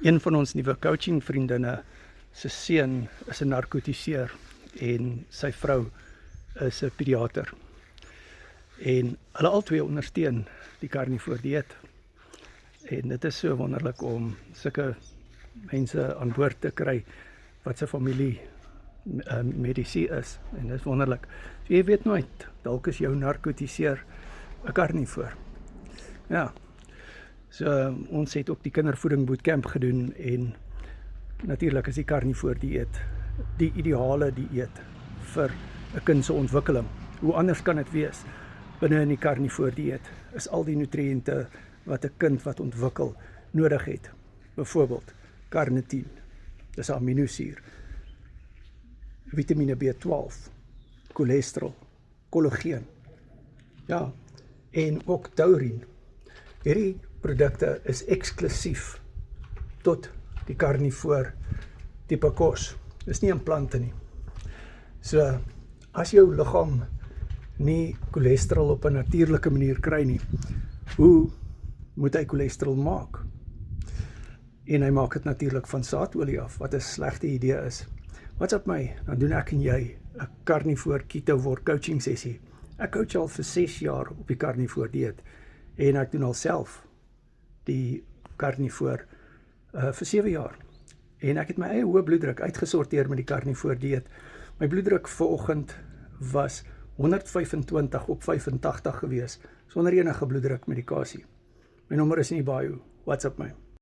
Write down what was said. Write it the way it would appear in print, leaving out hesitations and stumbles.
Een van ons nuwe coaching vriendinne se seun is 'n narkotiseer en sy vrou is 'n pediater. En hulle albei ondersteun die carnivore dieet. En dit is so wonderlik om sulke mense aan boord te kry wat se familie medisie is. En dit is wonderlik. So jy weet nooit, dalk is jou narkotiseer 'n carnivore. Ja. So ons het ook die kindervoeding bootcamp gedoen en natuurlik is die carnivore dieet die ideale dieet vir 'n kind se ontwikkeling. Hoe anders kan dit wees? Binne in die carnivore dieet is al die nutriënte wat 'n kind wat ontwikkel nodig het. Byvoorbeeld carnitine, dis 'n aminosuur, vitamine B12, cholesterol, kollageen. Ja, en ook taurine. Hierdie produkte is eksklusief tot die carnivore tipe kos. Dis nie in plante nie. So, as jou liggaam nie cholesterol op 'n natuurlike manier kry nie, hoe moet hy cholesterol maak? En hy maak dit natuurlik van saadolie af, wat 'n slegte idee is. Wat's op my? Dan doen ek en jy 'n carnivore keto coaching sessie. Ek coach al vir 6 jaar op die carnivore dieet en ek doen al self die carnivore vir 7 jaar. En ek het my eie hoë bloeddruk uitgesorteer met die carnivore dieet. My bloeddruk vanoggend was 125 op 85 gewees, sonder enige bloeddrukmedikasie. My nommer is in die bio. What's up my?